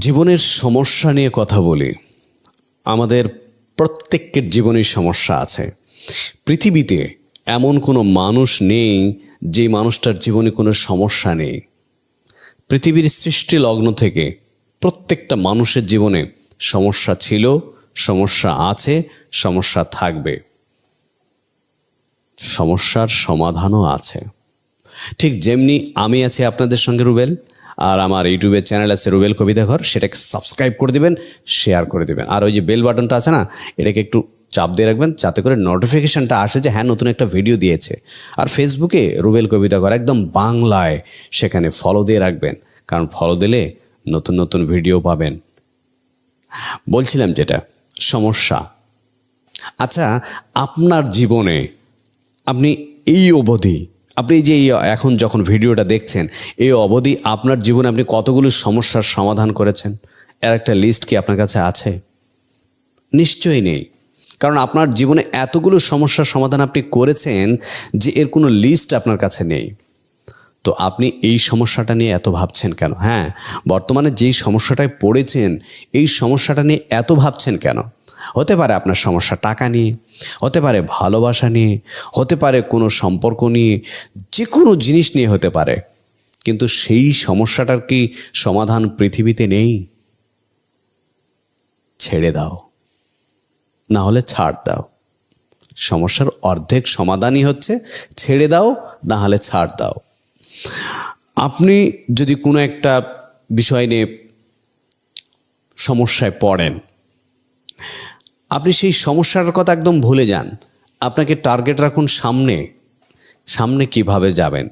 জীবনের সমস্যা নিয়ে কথা বলি। আমাদের প্রত্যেকের জীবনের সমস্যা আছে। পৃথিবীতে এমন কোনো মানুষ নেই যে মানুষটার জীবনে কোনো সমস্যা নেই। পৃথিবীর সৃষ্টি লগ্ন থেকে প্রত্যেকটা মানুষের জীবনে সমস্যা ছিল, সমস্যা আছে, সমস্যা থাকবে, সমস্যার সমাধানও আছে। ঠিক যেমনি আমি আছি আপনাদের সঙ্গে রুবেল, আর আমার ইউটিউবের চ্যানেল আছে রুবেল কবিতা ঘর, সেটাকে সাবস্ক্রাইব করে দিবেন, শেয়ার করে দিবেন, আর ওই যে বেল বাটনটা আছে না, এটাকে একটু চাপ দিয়ে রাখবেন যাতে করে নোটিফিকেশনটা আসে যে হ্যাঁ নতুন একটা ভিডিও দিয়েছে। আর ফেসবুকে রুবেল কবিতা ঘর একদম বাংলায়, সেখানে ফলো দিয়ে রাখবেন, কারণ ফলো দিলে নতুন নতুন ভিডিও পাবেন। বলছিলাম যেটা সমস্যা, আচ্ছা আপনার জীবনে আপনি এই অবধি, আপনি যে এখন যখন ভিডিওটা দেখছেন এই অবধি আপনার জীবনে আপনি কতগুলো সমস্যার সমাধান করেছেন? এর একটা লিস্ট কি আপনার কাছে আছে? নিশ্চয়ই নেই, কারণ আপনার জীবনে এতগুলো সমস্যার সমাধান আপনি করেছেন যে এর কোনো লিস্ট আপনার কাছে নেই। তো আপনি এই সমস্যাটা নিয়ে এত ভাবছেন কেন? হ্যাঁ, বর্তমানে যেই সমস্যাটায় পড়েছেন এই সমস্যাটা নিয়ে এত ভাবছেন কেন? হতে পারে আপনার সমস্যা টাকা নিয়ে, হতে পারে ভালোবাসা নিয়ে, হতে পারে কোনো সম্পর্ক নিয়ে, যে কোনো জিনিস নিয়ে হতে পারে, কিন্তু সেই সমস্যাটার কি সমাধান পৃথিবীতে নেই? ছেড়ে দাও, না হলে ছাড় দাও। সমস্যার অর্ধেক সমাধানই হচ্ছে ছেড়ে দাও, না হলে ছাড় দাও। আপনি যদি কোনো একটা বিষয় নিয়ে সমস্যায় পড়েন, আপনি সেই সমস্যাটার কথা একদম ভুলে যান। আপনাকে টার্গেট রাখুন সামনে। সামনে কিভাবে যাবেন?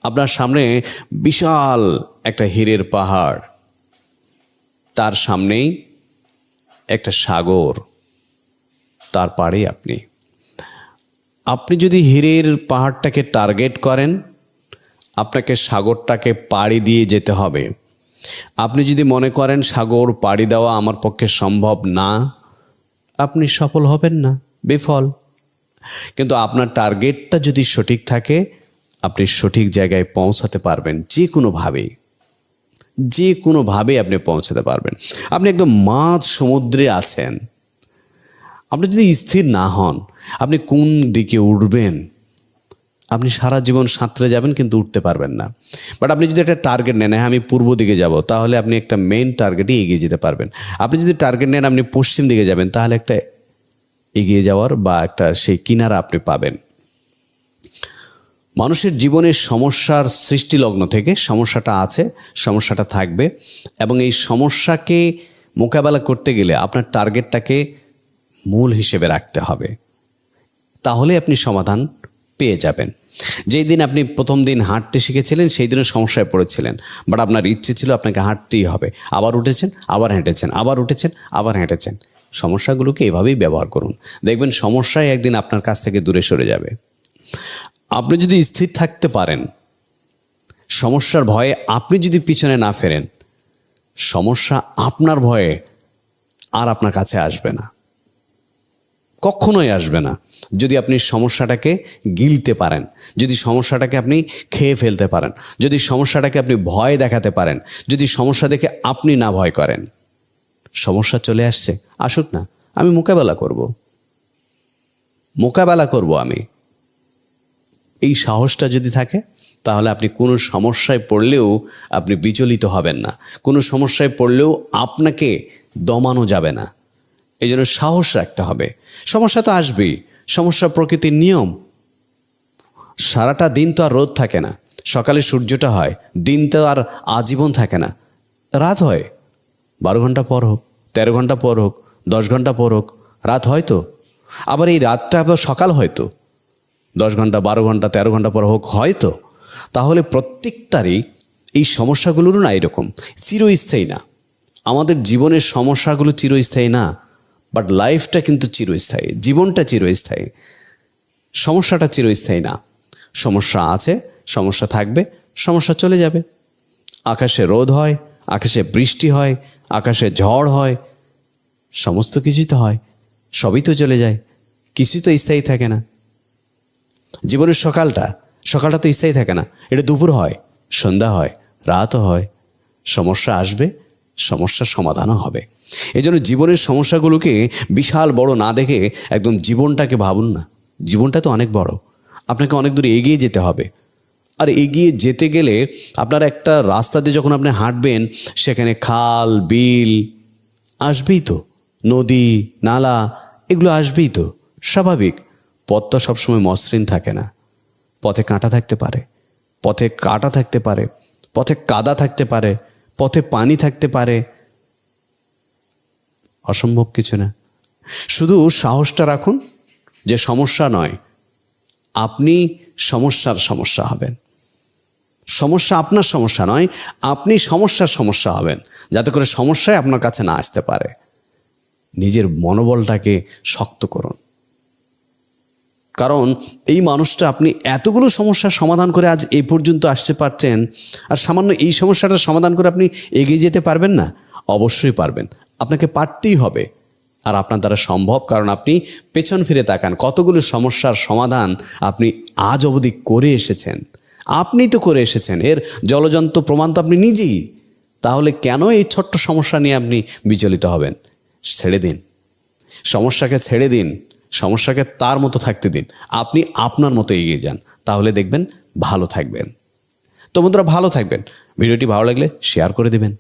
আপনার সামনে বিশাল একটা হীরের পাহাড়, তার সামনেই একটা সাগর, তার পাড়ে আপনি। আপনি যদি হীরের পাহাড়টাকে টার্গেট করেন, আপনাকে সাগরটাকে পাড়ি দিয়ে যেতে হবে। আপনি যদি মনে করেন সাগর পাড়ি দেওয়া আমার পক্ষে সম্ভব না, আপনি সফল হবেন না, বিফল। কিন্তু আপনার টার্গেটটা যদি সঠিক থাকে, আপনি সঠিক জায়গায় পৌঁছাতে পারবেন। যে কোনোভাবে আপনি পৌঁছাতে পারবেন। আপনি একদম মাঝ সমুদ্রে আছেন, আপনি যদি স্থির না হন আপনি কোন দিকে উঠবেন? আপনি সারা জীবন সাঁতরে যাবেন কিন্তু উঠতে পারবেন না। বাট আপনি যদি একটা টার্গেট নেন, হ্যাঁ আমি পূর্ব দিকে যাব, তাহলে আপনি একটা মেইন টার্গেটে এগিয়ে যেতে পারবেন। আপনি যদি টার্গেট নেন আপনি পশ্চিম দিকে যাবেন, তাহলে একটা এগিয়ে যাওয়ার বা একটা সেই কিনারা আপনি পাবেন। মানুষের জীবনের সমস্যার সৃষ্টি লগ্ন থেকে সমস্যাটা আছে, সমস্যাটা থাকবে, এবং এই সমস্যাকে মোকাবেলা করতে গেলে আপনার টার্গেটটাকে মূল হিসেবে রাখতে হবে, তাহলে আপনি সমাধান পেয়ে যাবেন। যেই দিন আপনি প্রথম দিন হাঁটতে শিখেছিলেন সেই দিনে সমস্যায় পড়েছিলেন, বাট আপনার ইচ্ছে ছিল আপনাকে হাঁটতেই হবে। আবার উঠেছেন, আবার হেঁটেছেন, আবার উঠেছেন, আবার হেঁটেছেন। সমস্যাগুলোকে এভাবেই ব্যবহার করুন, দেখবেন সমস্যায় একদিন আপনার কাছ থেকে দূরে সরে যাবে। আপনি যদি স্থির থাকতে পারেন, সমস্যার ভয়ে আপনি যদি পিছনে না ফেরেন, সমস্যা আপনার ভয়ে আর আপনার কাছে আসবে না, কখনোই আসবে না। যদি আপনি সমস্যাটাকে গিলতে পারেন, যদি সমস্যাটাকে আপনি খেয়ে ফেলতে পারেন, যদি সমস্যাটাকে আপনি ভয় দেখাতে পারেন, যদি সমস্যা দেখে আপনি না ভয় করেন, সমস্যা চলে আসছে, আসুক না, আমি মোকাবেলা করব আমি। এই সাহসটা যদি থাকে, তাহলে আপনি কোনো সমস্যায় পড়লেও আপনি বিচলিত হবেন না, কোনো সমস্যায় পড়লেও আপনাকে দমানো যাবে না। এই জন্য সাহস রাখতে হবে। সমস্যা তো আসবেই, সমস্যা প্রকৃতির নিয়ম। সারাটা দিন তো আর রোদ থাকে না, সকালে সূর্যটা হয়, দিন তো আর আজীবন থাকে না, রাত হয়। 12 ঘন্টা পর হোক, 13 ঘন্টা পর হোক, 10 ঘন্টা পর হোক, রাত হয়তো। আবার এই রাতটা আবার সকাল হয়তো, 10 ঘন্টা, 12 ঘন্টা, 13 ঘন্টা পর হোক হয়তো। তাহলে প্রত্যেকটারই এই সমস্যাগুলোরও না এরকম চিরস্থায়ী না। আমাদের জীবনের সমস্যাগুলো চিরস্থায়ী না, বাট লাইফটা কিন্তু চিরস্থায়ী, জীবনটা চিরস্থায়ী। সমস্যাটা চিরস্থায়ী না। সমস্যা আছে, সমস্যা থাকবে, সমস্যা চলে যাবে। আকাশে রোদ হয়, আকাশে বৃষ্টি হয়, আকাশে ঝড় হয়, সমস্ত কিছুই তো হয়, সবই তো চলে যায়, কিছুই তো স্থায়ী থাকে না। জীবনের সকালটা তো স্থায়ী থাকে না, এটা দুপুর হয়, সন্ধ্যা হয়, রাতও হয়। সমস্যা আসবে, সমস্যার সমাধানও হবে। এই জন্য জীবনের সমস্যাগুলোকে বিশাল বড় না দেখে একদম জীবনটাকে ভাবুন না। জীবনটা তো অনেক বড়, আপনাকে অনেক দূর এগিয়ে যেতে হবে। আর এগিয়ে যেতে গেলে আপনার একটা রাস্তা দিয়ে যখন আপনি হাঁটবেন, সেখানে খাল বিল আসবেই তো, নদী নালা এগুলো আসবেই তো, স্বাভাবিক। পথ তো সবসময় মসৃণ থাকে না, পথে কাঁটা থাকতে পারে, পথে কাঁটা থাকতে পারে, পথে কাদা থাকতে পারে, পথে পানি থাকতে পারে। অসম্ভব কিছু না। শুধু সাহসটা রাখুন যে সমস্যা নয়, আপনি সমস্যা হবেন। সমস্যা আপনার সমস্যা নয়, আপনি সমস্যা হবেন, যাতে করে সমস্যায় আপনার কাছে না আসতে পারে। নিজের মনোবলটাকে শক্ত করুন, কারণ এই মানুষটা আপনি এতগুলো সমস্যার সমাধান করে আজ এই পর্যন্ত আসতে পারছেন, আর সামান্য এই সমস্যাটার সমাধান করে আপনি এগিয়ে যেতে পারবেন না? অবশ্যই পারবেন, আপনাকে পারতেই হবে। আর আপনার দ্বারা সম্ভব, কারণ আপনি পেছন ফিরে তাকান, কতগুলো সমস্যার সমাধান আপনি আজ অবধি করে এসেছেন। আপনি তো করে এসেছেন, এর জলজন্ত প্রমাণ তো আপনি নিজেই। তাহলে কেন এই ছোট্ট সমস্যা নিয়ে আপনি বিচলিত হবেন? ছেড়ে দিন সমস্যাকে, ছেড়ে দিন সমস্যাকে, তার মতো থাকতে দিন। আপনি আপনার মতো এগিয়ে যান, তাহলে দেখবেন ভালো থাকবেন। তো বন্ধুরা, ভালো থাকবেন। ভিডিওটি ভালো লাগলে শেয়ার করে দিবেন।